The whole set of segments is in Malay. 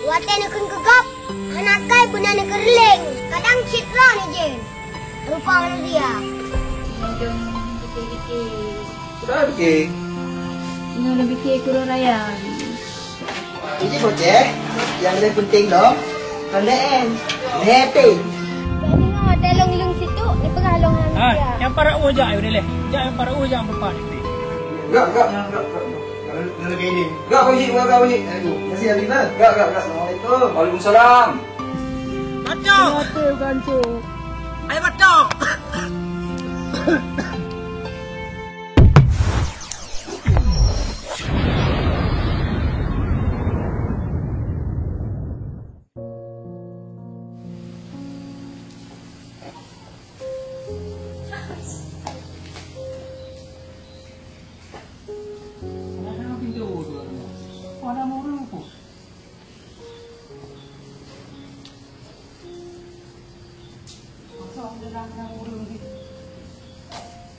Wate nak kegap. Anak kai punya nak kerling. Kadang citra ni je. Rupa mana dia? Jom fikir-fikir. Sudah fikir. Ini lebih fikir kurang raya. Ini bocah. Yang lebih penting dong. Kalian happy. Jadi ngah dalam ilung situ. Ni pengalung Ha, dia. yang para ujak ayo dile. Yang para ujak berpan ni. Enggak. Nak ini. Enggak, Pak Haji. Kasih Alina. Enggak. Assalamualaikum. Waalaikumsalam. Bacok. Betul kancu. Ayo bacok.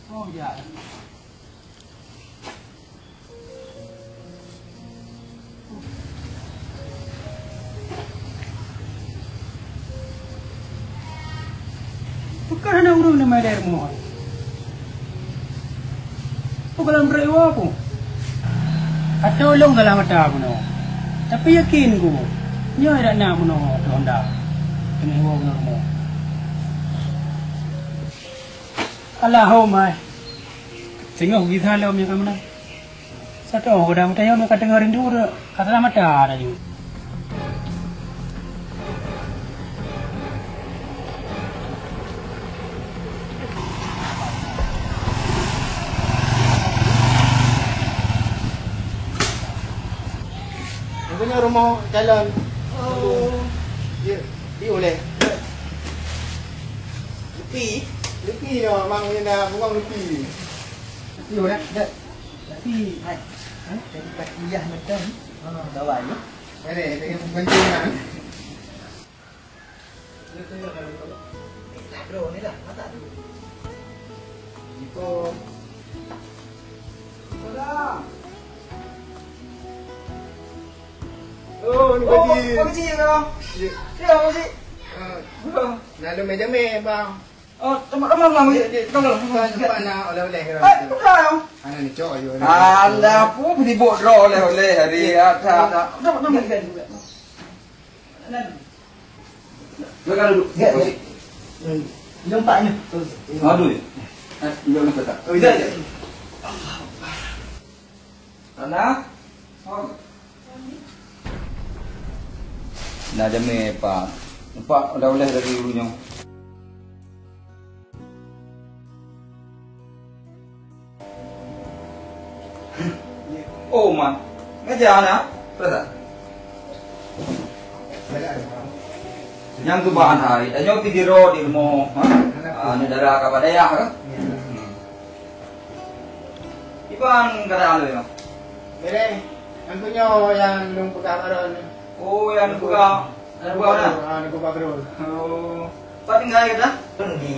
Oh ya. Bukan hanya urung nama daerah mohon. Bukan berewa aku. Katolong dalam mata aku no. Tapi yakin ku. Nyo ada nak no Honda. Kena bawa no mo. Alah ho mai. Tengok kita lalu punya kamu nak. Satu orang dah yang kata dengerin dulu kata lama dah ada juga. Punya rumah jalan. Dia oleh. Lepi ya, mang ni nak buang lepi. Yo dah. Tapi hai. Jadi Pak Iyah macam. Kawan ni. Ini dengan penjengan. Bro, ni dah. Mata tu. Itu. Salam. Oh, ni bagi. Pak Haji bang. Ya, Pak Haji. Lalu meja bang. Oh, teman-teman bang. Tolong. Tempat nak oleh-oleh. Betul. Anak ni cok ayo. Alah, apa pergi buat draw oleh hari ada. Teman-teman. Belakang dulu. Ya. Lompaknya. Aduh. Jom lupa tak. Oh, iya. Anak. Nak jamai pak. Nampak dah oleh dari dulunya. Oh, man. Ngajar anak. Betul. Yang tu bahan hari. Yang pergi road di rumah. Negara kepada ya kan? Iban kada ano yun? Mere, ang punya yang belum buka baron. Oh, yang buka. Buka na? Ano buka baron. Oh. Pati nga kita? Di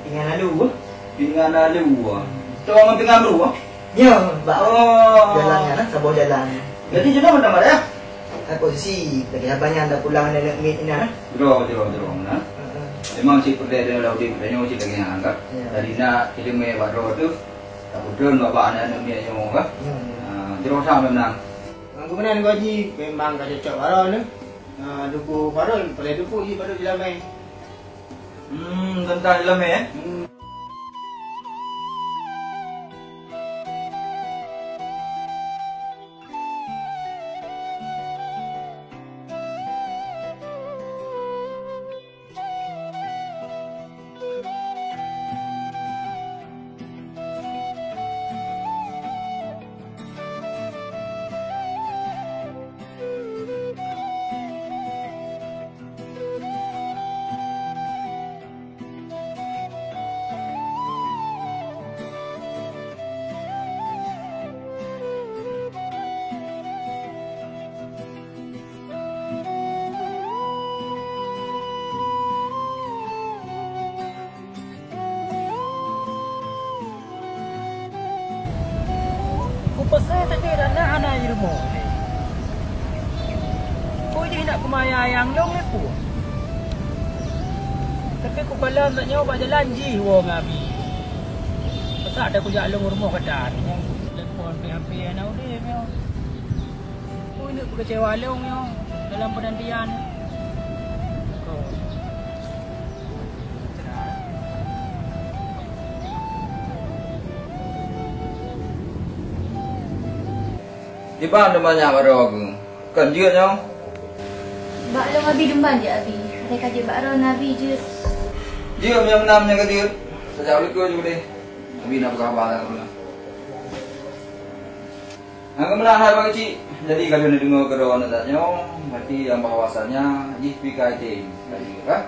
Pinganalu. Pinganalu. Ito ang Pinganalu. Ya, Mbak. Oh. Jalannya kan, sebuah jalan. Jadi jodoh mana mana ya? Posisi lagi abangnya anda pulang dari meet ini kan? Jodoh. Nah. Memang si perdana dah di perdana si lagi angkat. Dari nak kita me baru tu. Tak betul bapak anak ni yang kan? Jodoh sama memang. Ang kemudian gaji memang kada cocok baron ni. Duku baron, pada duku je baru jalan main. Tentang dalam eh? Pasal tak ada nak anak di rumah. Kau jadi nak kumaya yang long lepo. Tapi ku kalau nak nyawa jalan ji wong abi. Pasal ada ku jalan rumah kadar yang telefon hampir nak udah meo. Ku ini ku kecewa long meo dalam penantian. Kau. Di mana banyak baru aku. Kan dia nyong. Bak long abi dumban je abi. Ada kaje bak ron abi je. Dia punya menamnya ke dia. Sejauh itu juga deh. Abi nak berkabar aku lah. Kemudian hari pagi cik. Jadi kalau nak dengar kerana datanya, berarti yang bahawasanya JPKT tadi kan.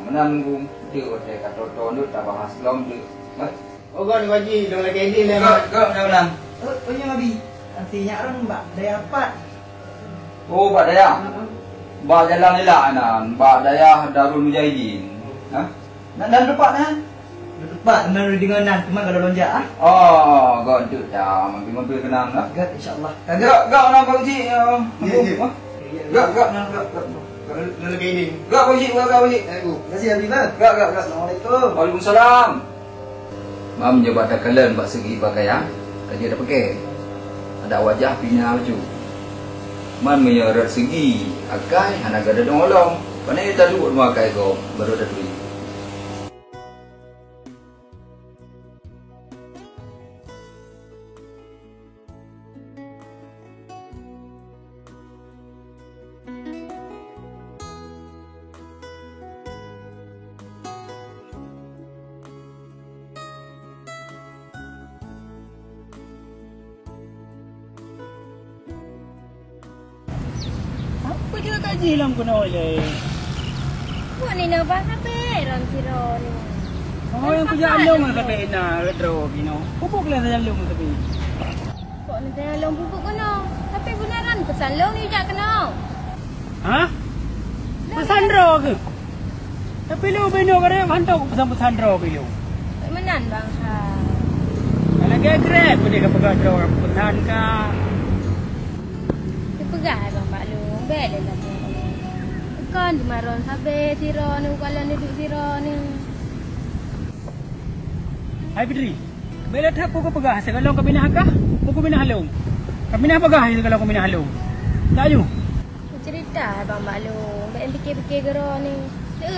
Menanggung dia oleh kata tonduk tak bahas belum dia. Oh kau ni wajib dong lagi ini lah. Kau yang menang. Oh yang abi. Nantinya orang mbak daya apa? Oh, Pak Daya. Mbak jalan ni lah anak. Mbak Daya Darul Mujahidin. Ha? Dan lupa kan? Pak, menaruh dengan nan, cuma kalau lonjak ah. Oh, kau tu dah mampir kenang lah. Agak insyaallah. Gak nak Pak Cik. Gak nak. Dong lagi ini. Gak Pak Cik, gak Pak Cik. Terima kasih abi bang. Gak. Assalamualaikum. Waalaikumsalam. Mam jabatan kalian Pak segi pakai ya. Kerja dah pakai. Ada wajah pina baju. Man menyerat segi akai anak ada nolong. Panai tak duduk rumah akai kau baru dah duit. Apa dia kaji lam kena oleh. Buat ni nak bahas apa? Ron siro ni. Oh yang ku jalan lah tapi na retro gino. Pupuk lah jalan tapi. Kok ni tengah long pupuk kena. Tapi benaran pesan long ni jak kena. Hah? Pesan ro ke? Tapi lu beno kare hantar ku pesan ro ke lu. Menan bang ha. Kalau grab pun dia ke pegang ro pesan ka. Dia pegah bang Pak Lu. Bel lah dia. Kan di maron sabe siro ni kalau ni duduk siro ni. Hai Fitri. Bela tak aku pegah segalong kami nak kah? Aku minah halung. Kami nak pegah segalong kami nak halung. Tak ju. Cerita bang Pak Lu. Baik fikir-fikir gero ni.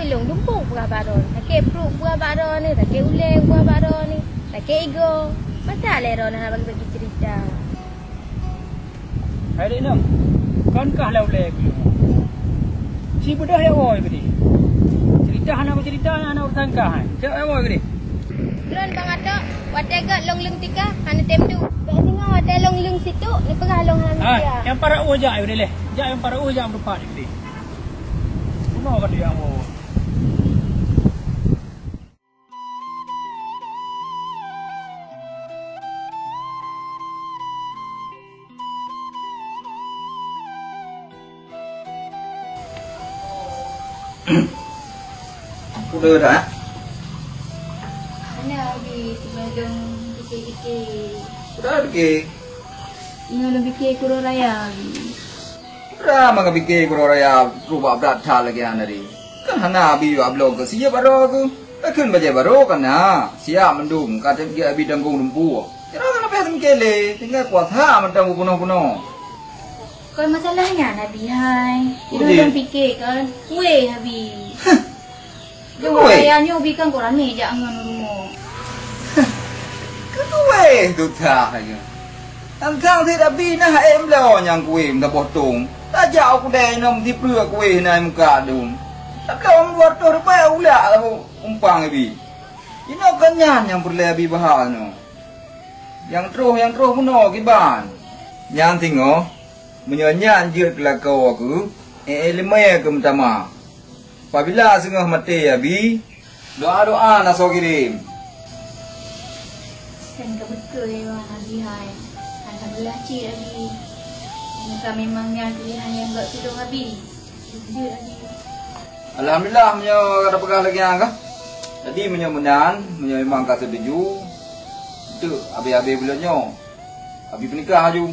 Long dumpuk pegah baron. Takik perut pegah baron ni, takik uleng pegah baron ni, takik ego. Pasal lero nak bagi cerita. Hai dek nam. Kan kah lau lek. Si budak ya woi gede. Cerita hana cerita anak urusan kah. Cak ya woi gede. Ron bang atok, watai gak long leng tika, hana tem tu. Baik dengar watai long leng situ, ni pegah long hana dia. Yang para ujak gede leh. Jak yang para ujak berupa gede. Semua kan dia mau. Udah dah. Mana abi sebelum fikir-fikir. Udah fikir. Ingat lu fikir kuro raya abi. Udah maka fikir kau raya rubah berat thal lagi hari. Kan hana abi ablog ke siapa baru aku. Kan baca baru kan na. Siap mendung kata dia abi danggung lumpuh. Kira kan apa yang kele tinggal kuasa mendang kuno-kuno. Kalau masalahnya Nabi hai. Kita Udi. orang fikir kan. Kue Nabi. Dia Kue? rayanya ubi kan korang ni jangan rumah. Kue tu tak aja. Angkang tidak bina em lo yang kue minta potong. Tak jauh aku dah nom di perut kue naik muka dum. Tak belum buat tu rupa ulah aku umpang abi. Ini kanyan yang berlebih bahal no. Yang terus puno kiban. Yang tengok menyanyi anjir kelakau aku. Lemaya ke pertama. Apabila sengah mati abi, doa-doa nak so kirim. Kan kebetul ya Nabi hai. Alhamdulillah cik Abi. Muka memangnya pilihan yang tak tidur Abi. Dia Abi. Alhamdulillah menyo kada pegah lagi angka. Jadi menyo menan, menyo memang ka setuju. Itu abi-abi bulannya. Abi pernikah aju.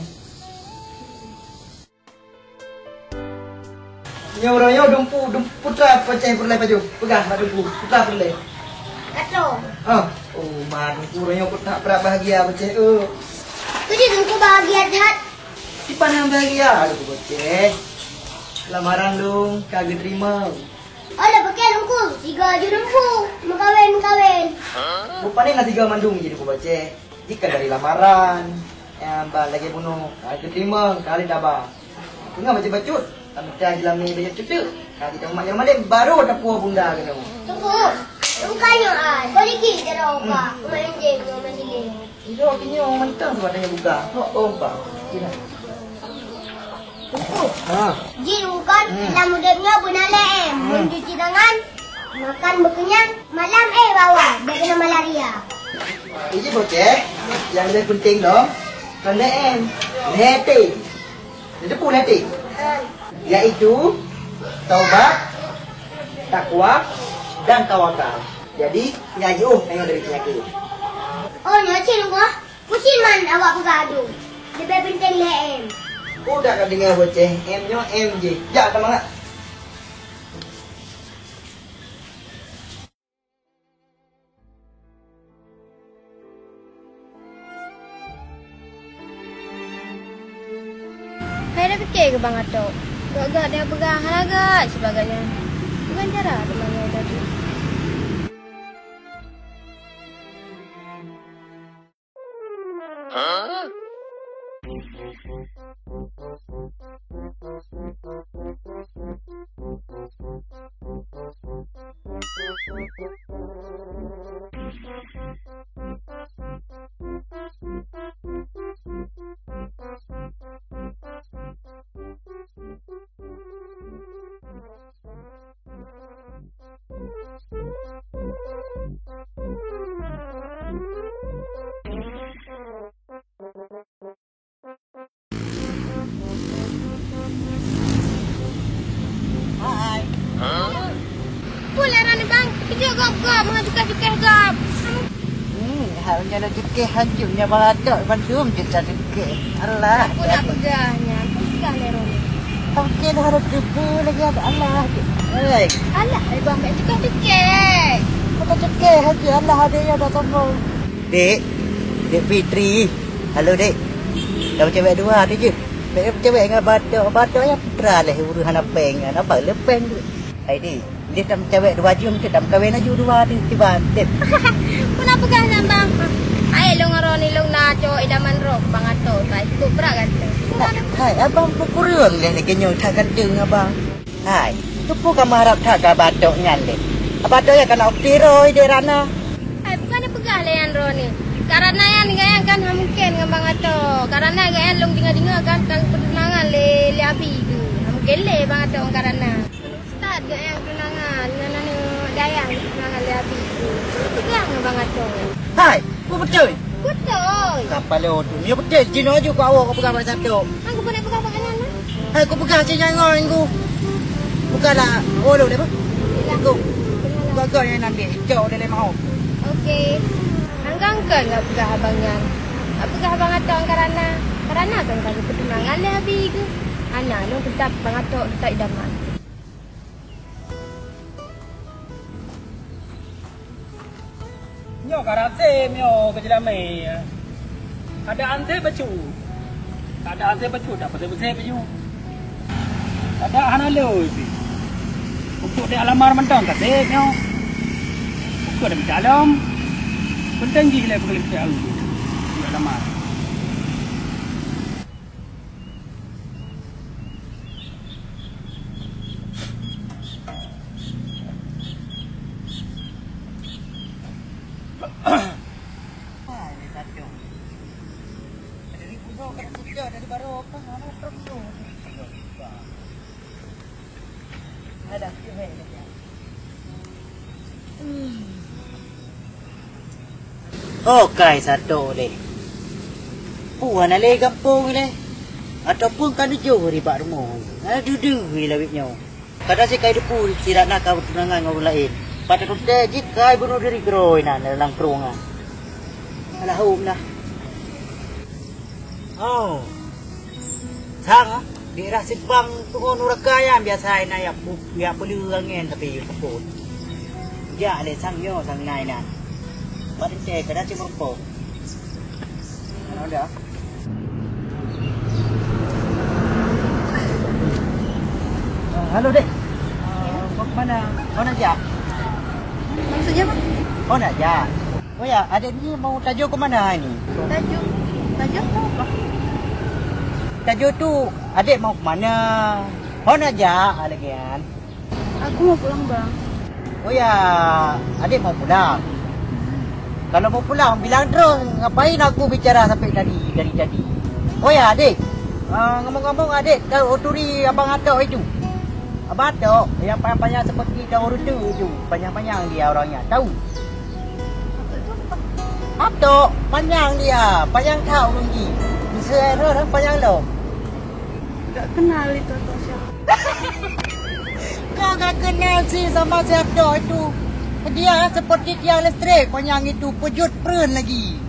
Nyorongnya dumpu putra pecah perlai baju. Pegang mak dumpu putra perlai. Kato. Oh, mak dumpu rongnya putra bahagia pecah. Tu je dumpu bahagia dah. Si pandang bahagia dumpu pecah. Lamaran dong, kagak terima. Olah pakai dumpu. Tiga je dumpu. Mengkawin. Rupanya nggak tiga mandung jadi dumpu pecah. Jika dari lamaran, yang lagi bunuh, kagak terima kali tabah. Enggak baca-bacut. Tapi dalam ni dia cutu. Kali kita mak yang baru ada puah bunda kena. Tunggu. Bukannya kau lagi dah apa? Main game, main game. Itu akhirnya orang mentang tu adanya buka. Pak. Jin bukan dalam mudahnya bunalem. Mencuci tangan, makan berkenyang, malam bawa. Dia kena malaria. Ini bocah. Yang lebih penting dong. Kena neti. Itu pun neti. Yaitu taubat, takwa, dan tawakal. Jadi ngaji tengok dari penyakit. Oh, nyacin gua. Pusing man awak bergaduh. Lebih penting lem. Udah kan dengar bocah. M-nya MJ. Jak semangat. Saya dah fikir ke Bang Atok? Gak dia pegang agak sebagainya. Bukan cara temannya tadi. Pulang ni bang, kerja gap-gap, mengajukan gap. Halnya nak jekeh hancurnya baladak bandum je tak jekeh. Allah. Aku nak pegahnya, aku pegang lerong. Mungkin harus debu lagi ada Allah. Hei, Alah, bang, nak cekah-cekah. kata jekeh haji Allah ada yang dah tolong. Dek Fitri. Halo dek. Dah cewek dua ada je. Cewek dengan badak yang putra lah urusan apeng. Apa lepeng tu. Hai dek. Dia tam cewek dua jam kita tam kahwin aja dua di tiban. Dek. Pula pegang nak bang. Ai long aroni long na cho idaman rok bang Atok. Tai tu berat kata. Hai, abang pukurun dia nak kenyang tak kandung abang. Hai, tu pun kamu harap tak ke badak ngan dek. Badak yang kena optiroi dia rana. Ai bukan pegang layan roni. Karena yang gayan kan mungkin dengan bang Atok. Karena gayan long dengar-dengar kan kang penangan le abi tu. Mungkin le bang Atok karena. Ustaz gayan penangan dengan anu gayan penangan le abi tu. Pegang dengan bang Atok. Hai, ku betul. Betul. Kapal lo tu. Ya betul. Jino je kau awak kau pegang pada satu. Aku pernah pegang tangan mana? Hai, kau pegang si jangan ku. Bukanlah olo dia apa? Aku. Gagal yang nanti. Jauh dia mau. Okey. Anggang kan nak pegang abangnya. Nak pegang abang Atok karena kan kami pertunangan le abi ke. Anak lo tetap bang Atok tetap idaman. Nyo karate myo kejelame. Ada ante baju. Ada ante baju tak pasal-pasal baju. Ada hanalo itu. Untuk di alamar mentang tak sih myo. Kau ada dalam. Penting gila boleh tahu. Di alamar. Okay, satu deh. Puan ale kampung le. Ataupun kan jauh dari bak rumah. Duduk lawitnya. Kada si kai depu sirat nak kau tunangan dengan orang lain. Pada kota jika bunuh diri keroi nak dalam kerungan. Alah hum dah. Oh. Sang ah. Daerah Simpang Tungo Nurakaya biasa na ya pelurangin tapi kaput. Ya le sang yo sang nai na. Baru cek kada si berpo. Ada. Halo dek. Mana? Mana aja? Maksudnya apa? Oh nak aja. Oh ya, adik ni mau tajuk ke mana ni? Tajuk apa? Tajuk tu adik mau ke mana? Oh nak aja lagi kan. Aku mau pulang bang. Oh ya, adik mau pulang. Kalau mau pulang bilang terus, ngapain aku bicara sampai dari tadi. Oh ya adik. Ngomong-ngomong adik tahu oturi abang Atok itu. Abang Atok yang panjang-panjang seperti daun rutu itu, panjang-panjang dia orangnya, tahu? Atok panjang dia, panjang tahu lagi. Bisa orang panjang lo. Gak kenal itu Atok siapa. Kau gak kenal sih sama si Atok itu. Dia seperti tiang listrik, panjang itu pejut prun lagi.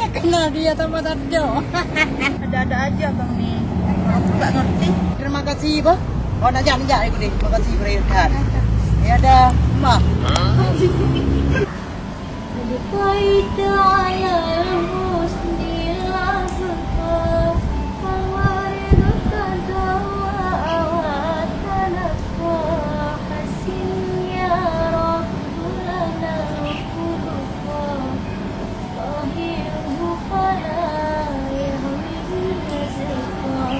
Gak kenal dia sama si Atok. Ada-ada aja bang nih. Aku gak ngerti. Terima kasih, Bah. Oh, najak ikut deh. Terima kasih perhatian. Ya dah, Ma. بقيت على الحسن الأبقى والورد تدوى وتنقى حسن يا رب لنا خلقا طهره فلا يهوي الزقا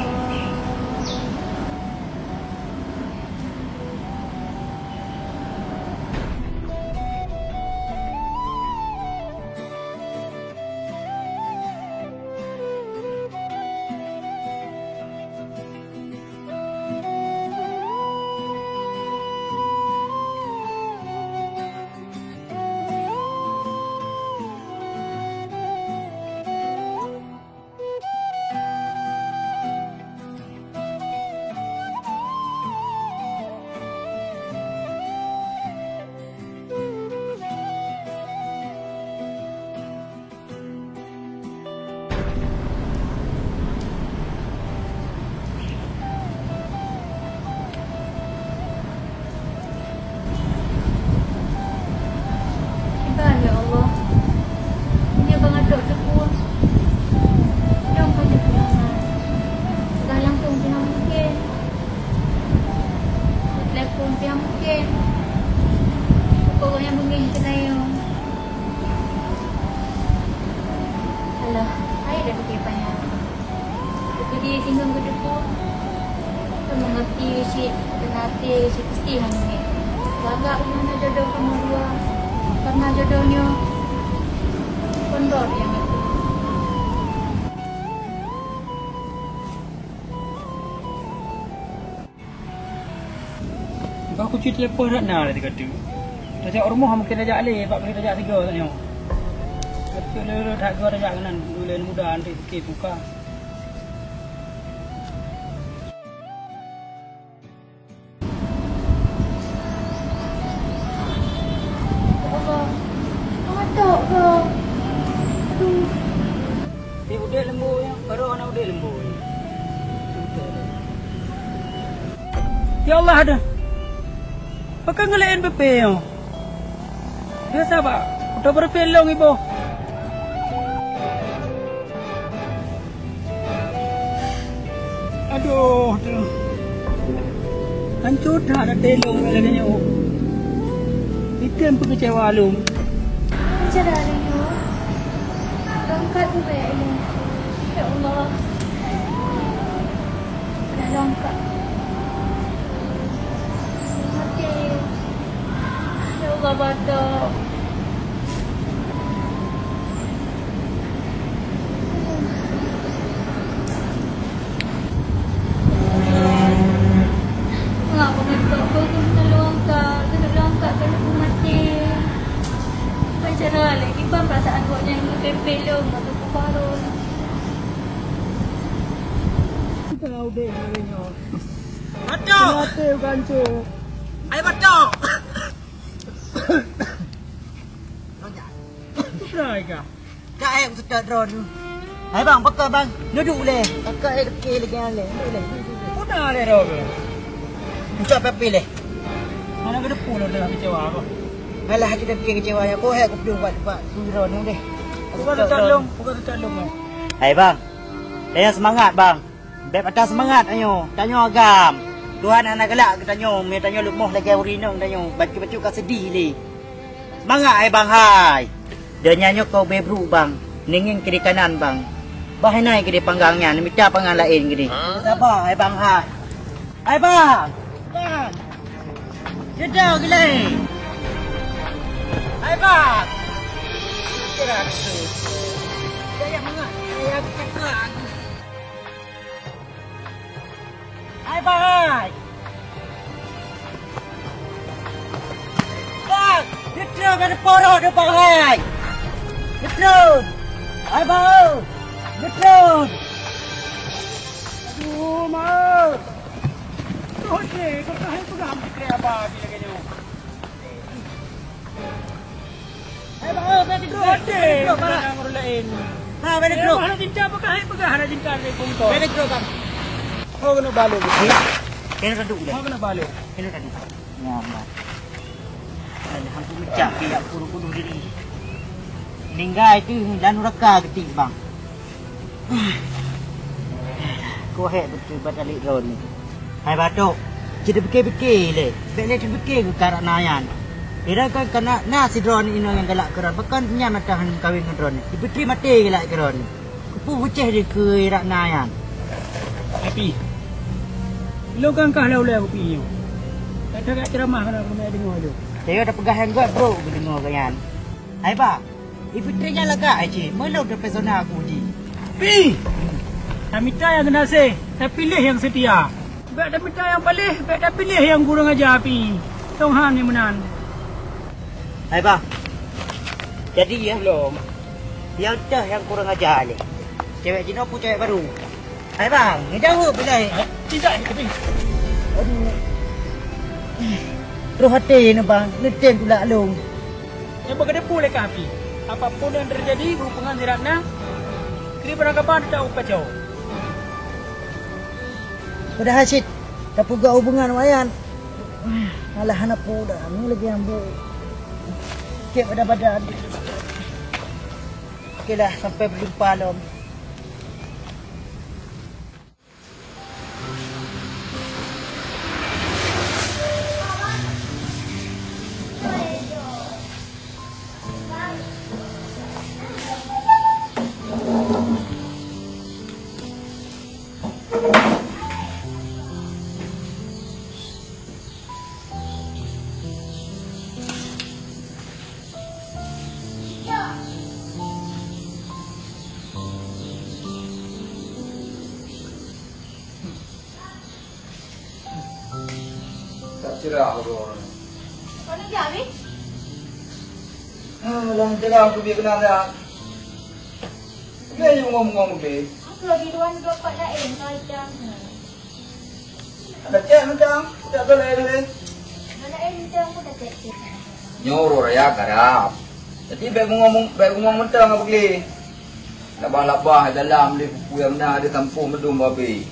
Ya Allah, ini abang Atok tepuh. Dong kau pulangan. Dah langsung pihak mungkin. Telefon pihak mungkin. Pokok yang mungkin saya. Alah, saya dah fikir banyak. Jadi tinggal ke depan. Kau mengerti si kenati si pasti hanya. Gagak mana jodoh kamu dua. Karena jodohnya kondor yang itu. Aku cuci telefon nak nak dia kata. Dah cakap rumah mungkin dah ajak le, pak boleh dah ajak tiga tanya. Tapi le dah gua dah ajak kanan dulu mudah nanti sikit buka. Atok ke? Aduh. Dia udah lembu yang baru anak udah lembu. Ya Allah ada. Pakai ngelain pepe yo. Biasa pak. Udah berpelong ibu. Aduh, aduh. Hancur dah ada telong lagi yo. Ikan pun kecewa lu. Macam mana ni? Longkat pun banyak ni. Ya Allah. Dah longkat. Mati. Ya Allah, Batok. Mengapa Batok? Kau kena longkat. Kena longkat, kena pun mati. Macam mana lagi bang perasaan kau yang pelong atau kuparun. Kita udah ngelinya. Atok! Mati gancu. Ayo Atok! Try kah? Kak aku sudah drone tu. Hai bang, pakai bang. Duduk boleh. Pakai ke lagi boleh. Boleh. Puna le ro ke. Encok papi leh. Mana ke depan lo dah kecewa aku. Alah hati dah fikir kecewa ya. Kau hai aku belum buat suruh ni deh. Bukan tertolong, bukan tertolong. Hai bang. Saya semangat bang. Beb atas semangat ayo. Tanyo agam. Tuhan anak galak ke tanyo. Me tanyo lumoh lagi urinong tanyo. Baju-baju ka sedih li. Semangat hai bang hai. Dia nyanyo kau bebru bang. Ningin kiri kanan bang. Bahai naik kiri panggangnya. Minta panggang lain kiri. Sabar hai bang hai. Hai bang. Bang. Jedau gila. Hai bang. Kira tu. Saya mengat. Saya cakap. Hai bang. Bang. Jedau ada porok dia bang hai. Jedau. Hai bang. Jedau. Aduh, mak. Okey, kau dah pegang fikir apa lagi ni. Hai bang, bagi grup. Okey, orang orang lain. Ha, bagi grup. Mana cinta pegang ada cinta ni pun kau. Bagi grup bang. Kau kena balik. Kena duduk dah. Kau kena balik. Kena duduk. Nyaman. Alhamdulillah mecah pihak puluh-puluh diri. Ninggai tu dan raka ketik bang. Kau hebat betul balik road ni. Hai batuk. Kita fikir-fikir le. Bek le fikir ke karak nayan. Ira kan kena nasi drone ini yang galak keron. Bukan nya matahan kawin dengan drone. Dipikir mati galak keron. Kupu buceh dia ke ira nayan. Happy. Lo kan kah lau kopi ni. Kata kat ceramah kena kena dengar tu. Saya ada pegahan gua bro dengar kan. Hai ba. Ipitrinya laga aje. Melau de pesona aku ji. Pi. Minta yang kena say. Saya pilih yang setia. Baik dah minta yang paling, baik dah pilih yang kurang ajar Pi. Tonghan ni menan. Hai bang. Jadi ya Belum. yang dah yang kurang ajar ni. Cewek Cina pun cewek baru. Hai bang, ni jauh pilih. Tidak, Pi. Aduh. Terus hati ni bang, ngetem pula long. Yang berkedepu lekah Pi. Apapun yang terjadi, hubungan si Ratna, kiri penangkapan tidak kacau. Pada hasil tak puga hubungan wayan. Alah anak puda ni lagi ambu. Kek pada badan. Okeylah sampai berjumpa lom. Tak cerah orang. Kau nak jam ni? Alah, cerah aku biar kenal dah. Dia yang ngomong-ngomong dia. Aku lagi tuan dua part lain kau jam. Ada cek macam, tak boleh boleh. Mana jam aku dah cek. Nyuruh raya garap. Jadi baik ngomong mentang apa boleh. Labah-labah dalam dia pupu yang benar dia tampung medum babi.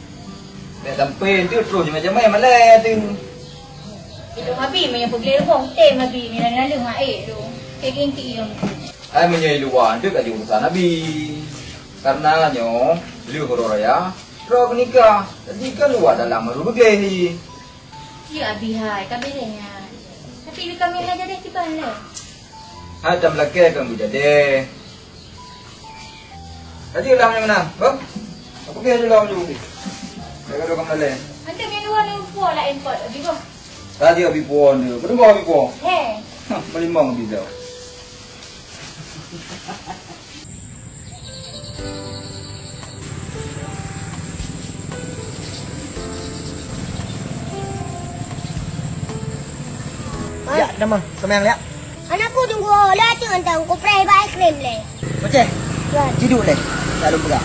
Dia tampil tu terus macam mana malai tu. Itu mabi punya pergi rumah teh mabi ni lalu hak tu. Kek-kek yang Ai menyai luar dia kat urusan Nabi. Karena nyo beliau huru raya terus nikah. Jadi kan luar dalam maru begini. Ya abi hai kabelnya. Tapi kami nak jadi tiban le. Ada melakeh kan jadi. Tadi ulang yang mana? Bang? Apa dia ulang dulu? Saya kau kamu lain. Nanti yang luar ni puan lain pot abi ko. Tadi abi puan dia. Berapa abi puan? He. Melimbang abi dah. Ya, nama semang ya. Anakku tunggu lah tu entang ku pray buy cream le. Macam? Tidur le. Tak lupa.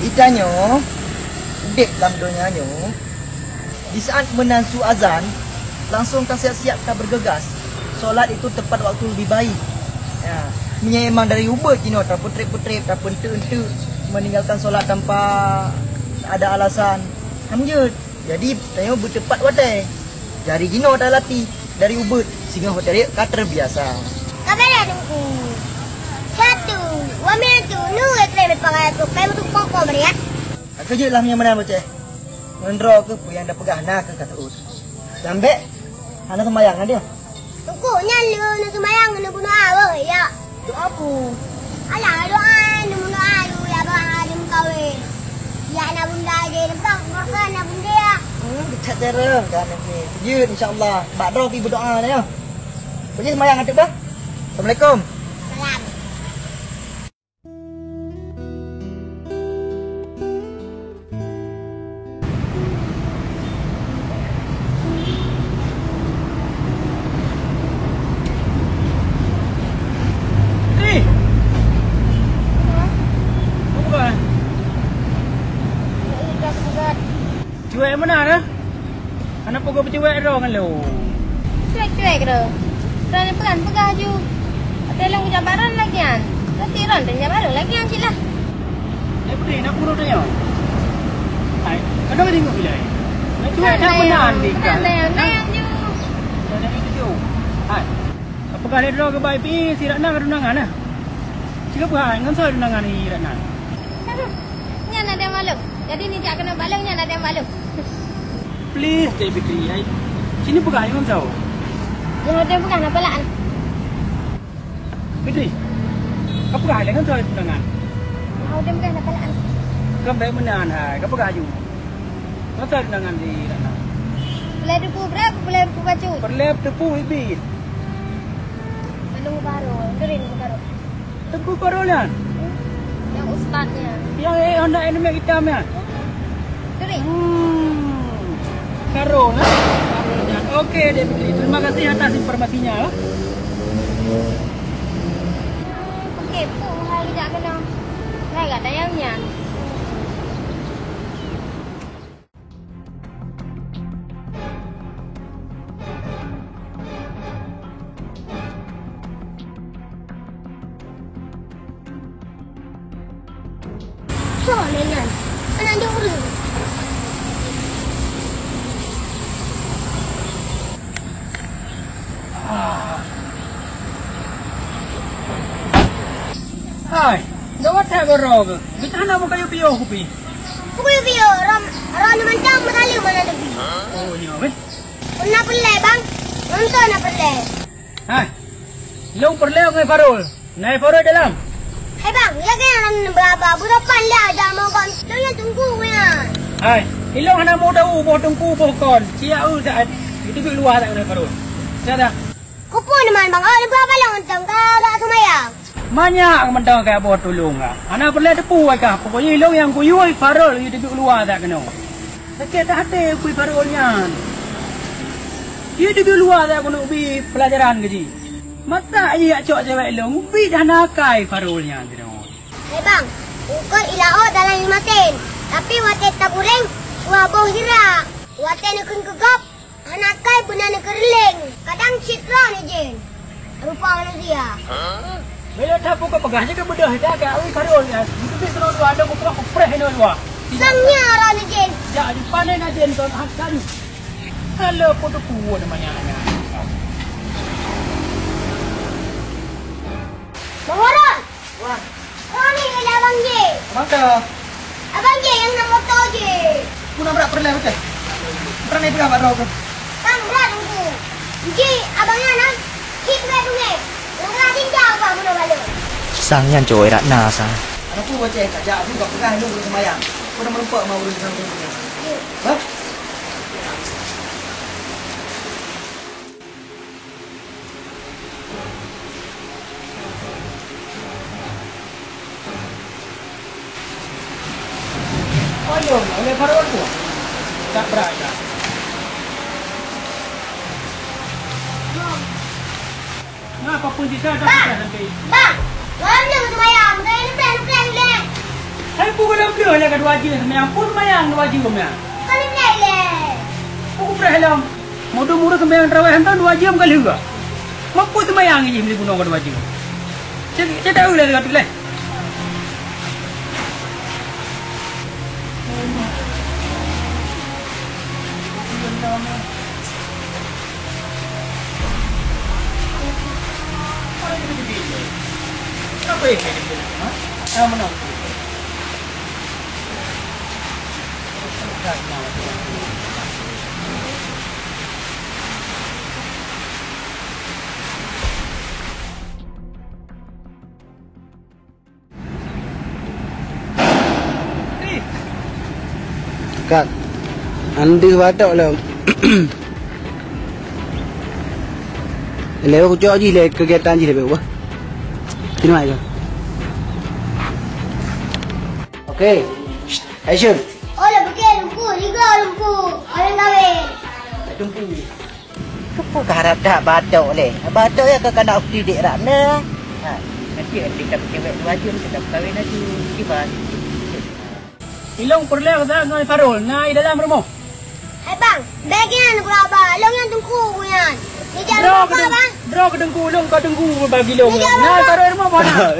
Itanyo dek dalam dunianya di saat menansu azan langsung tak siap-siap tak bergegas. Solat itu tepat waktu lebih baik. Ya. Memang dari ubah kini tak putrip-putrip, tak pentu-entu meninggalkan solat tanpa ada alasan. Hamjud. Jadi tanya bercepat watai. Jari gino dah latih dari ubud sehingga hotel kata biasa. Kabela tunggu. Satu, wamil tu, nu ekle pangai tu, kai tu pokok beria. Aku je lah yang mana bocah. Ngendro ke yang dah pegah nak ke kata ut. Sampai ana sembayang dia. Tunggu nyalu nu semayang nu bunuh awe ya. Doa aku. Alah doa nu bunuh alu ya bang adem kawe. Ya na bunda je nampak mereka na bunda ya. Dekat terang kan ni. Jujur insya-Allah. Bak ro pergi berdoa ni ya. Pergi sembayang atuk bah. Assalamualaikum. Salam. Cuek mana dah? Anak pokok bercuek dah kan lo. Cuek-cuek ke dah. Rani pegang ju. Telang ucap baran lagi kan. Nanti ron dan baru lagi kan cik lah. Beri nak buruk dia. Hai, kenapa tengok bila? Nak cuek dah benar ni kan. Layang ju. Dah itu ju. Hai. Apakah dia dah ke baik pi sirat nak runangan nah? Cakap apa? Ngan saya runangan ni sirat nak. Nyan ada malu. Jadi ni jak kena balang nyan ada malu. Please, Cik Fitri. Hai. Sini pegang yang tahu. Yang ada bukan apa lah. Fitri. Kau pegang dengan saya runangan. Yang ada bukan apa lah. Kau baik menan hai. Kau pegang ju. Ngan saya runangan di sana. Boleh dupu berapa? Boleh dupu baju. Perlep tepu ibit. Belum baru. Derin baru. Tepu parolan. Yang ustaznya. Yang Honda enemy kita ni. Derin. Karo lah. Okey, Dek Fitri. Terima kasih atas informasinya. Okey, tu hari jak kena. Saya kat dayangnya. Soalnya anak dia urus. Hai, dapat tak korog? Kita nak buka yo piyo kupi. Pukul bio ram macam medali mana lebih. Oh, ni apa? Pernah pelai bang. Nonton nak pelai. Hai. Long perleo ngai farol. Nai farol dalam. Hai bang, ya kan berapa? Bukan lah dah mau kan. Jangan tunggu ya. Hai, ilong anak muda boh tungku boh kon. Cia saat itu bi luar tak nai farol. Sada. Kupon naman bang. Oh, berapa lang untang ka tak semayang. Banyak mentang kayak boh tolong ah. Anak perleo tepu kah. Pokoknya ilong yang kuyui farol itu bi luar tak kena. Sakit hati kui farolnya. Dia di luar tak kena ubi pelajaran gaji. Masa ia cok cewek long ubi dah nakai farolnya tu. Hai bang, ukol ilao dalam 5 sen. Tapi wate tabureng suaboh hira. Wate nekun kegop. Anakai punya nekerling. Kadang citra ni jen. Rupa mana dia. Bila tak buka pegahnya ke bedah dah ke awi farolnya. Itu bi terus ada buka kupres ni luar. Sangnya orang ni jen. Jadi panen aja ni tuan hakkan. Halo foto kuat namanya. Bang Warol. Wah, Oh ni ialah Abang J. maka Abang J yang nak motor je. aku nak berak perlai bocah. Pernah ni pegang bak ro ke? Bang, berat tunggu. J, abangnya nak. Kit berat tunggu. Yang nak tinggal apa guna balik. Sangnya coy rak nasa. Aku bocah tak jak juga pegang lu sembayang. Aku dah melumpak mau urus sama dia. Hah? Ayo, oleh farol tu. Tak berada. Nah, apa pun kita dah kita sampai. Bang, malam ni semayang. Saya ni plan le. Hai pun kena beli oleh kedua ji sembahyang pun mayang dua ji kemana? Kan plan le. Aku berhalang. Mudah-mudah sembahyang tarawih hantar 2 jam kali juga. Mampu sembahyang ini beli gunung kedua ji. Saya tahu lah dekat tu lah. Apa yang kena bila? Ha? Mana? Kak, anda batak lah. Lepas aku je le kegiatan je lepas apa? Sini mai ke? Okey. Action. Olah pergi lumpuh, liga lumpuh. Orang kahwin. Tumpu. Kepo garap dah batok le. Batok ya kak nak didik rakna. Ha, nanti kita cewek dua jam kita kahwin lagi. Kibar. Ilong perlek sa dengan Farol na dalam rumah. Hai bang, bagian aku abah. Long yang tungku yan. Ni jangan lupa bang. Bro, kedengku long, kau tunggu bagi long. Nah, Farol rumah mana?